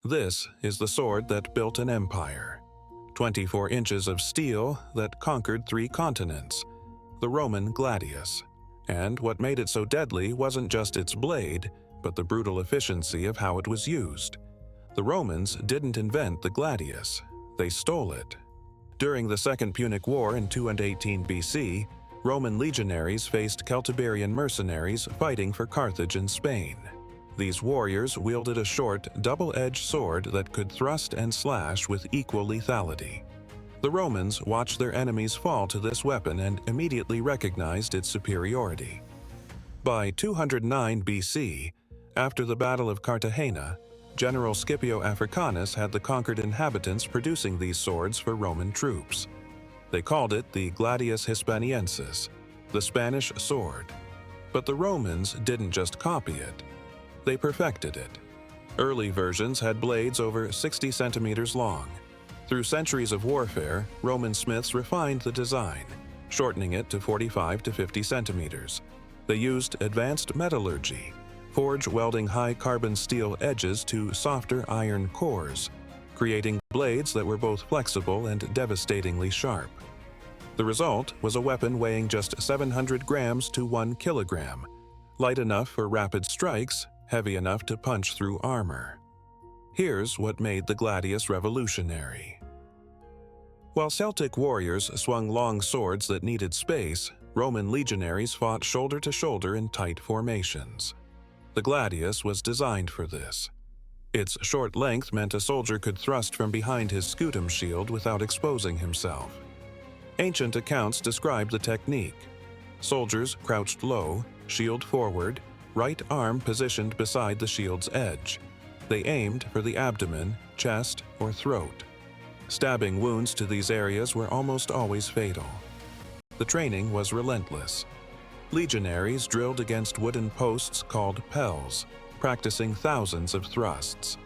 This is the sword that built an empire. 24 inches of steel that conquered 3 continents, the Roman Gladius. And what made it so deadly wasn't just its blade, but the brutal efficiency of how it was used. The Romans didn't invent the Gladius, they stole it. During the Second Punic War in 218 BC, Roman legionaries faced Celtiberian mercenaries fighting for Carthage in Spain. These warriors wielded a short, double-edged sword that could thrust and slash with equal lethality. The Romans watched their enemies fall to this weapon and immediately recognized its superiority. By 209 BC, after the Battle of Cartagena, General Scipio Africanus had the conquered inhabitants producing these swords for Roman troops. They called it the Gladius Hispaniensis, the Spanish sword. But the Romans didn't just copy it. They perfected it. Early versions had blades over 60 centimeters long. Through centuries of warfare, Roman smiths refined the design, shortening it to 45 to 50 centimeters. They used advanced metallurgy, forge welding high carbon steel edges to softer iron cores, creating blades that were both flexible and devastatingly sharp. The result was a weapon weighing just 700 grams to 1 kilogram, light enough for rapid strikes, heavy enough to punch through armor. Here's what made the Gladius revolutionary. While Celtic warriors swung long swords that needed space, Roman legionaries fought shoulder to shoulder in tight formations. The Gladius was designed for this. Its short length meant a soldier could thrust from behind his scutum shield without exposing himself. Ancient accounts describe the technique. Soldiers crouched low, shield forward, right arm positioned beside the shield's edge. They aimed for the abdomen, chest, or throat. Stabbing wounds to these areas were almost always fatal. The training was relentless. Legionaries drilled against wooden posts called pels, practicing thousands of thrusts.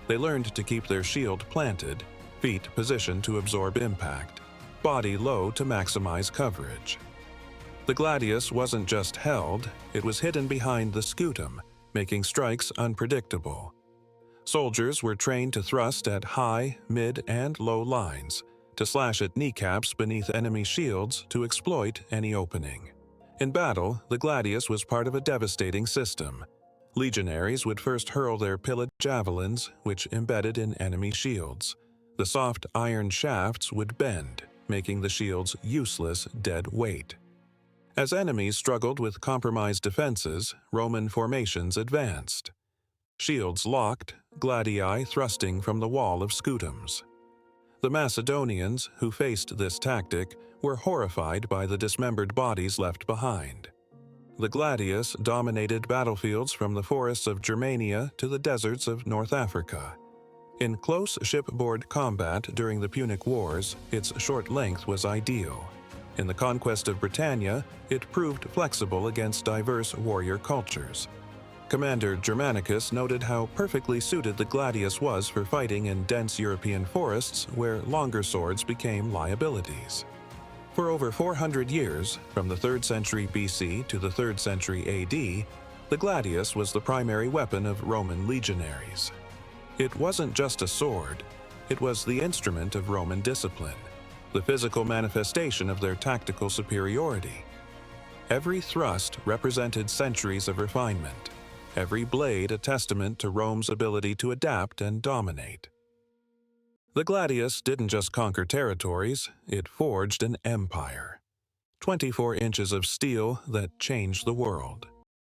They learned to keep their shield planted, feet positioned to absorb impact, body low to maximize coverage. The Gladius wasn't just held, it was hidden behind the scutum, making strikes unpredictable. Soldiers were trained to thrust at high, mid, and low lines, to slash at kneecaps beneath enemy shields to exploit any opening. In battle, the Gladius was part of a devastating system. Legionaries would first hurl their pillaged javelins, which embedded in enemy shields. The soft iron shafts would bend, making the shields useless dead weight. As enemies struggled with compromised defenses, Roman formations advanced. Shields locked, gladii thrusting from the wall of scutums. The Macedonians, who faced this tactic, were horrified by the dismembered bodies left behind. The Gladius dominated battlefields from the forests of Germania to the deserts of North Africa. In close shipboard combat during the Punic Wars, its short length was ideal. In the conquest of Britannia, it proved flexible against diverse warrior cultures. Commander Germanicus noted how perfectly suited the Gladius was for fighting in dense European forests where longer swords became liabilities. For over 400 years, from the 3rd century BC to the 3rd century AD, the Gladius was the primary weapon of Roman legionaries. It wasn't just a sword, it was the instrument of Roman discipline, the physical manifestation of their tactical superiority. Every thrust represented centuries of refinement, every blade a testament to Rome's ability to adapt and dominate. The Gladius didn't just conquer territories, it forged an empire. 24 inches of steel that changed the world.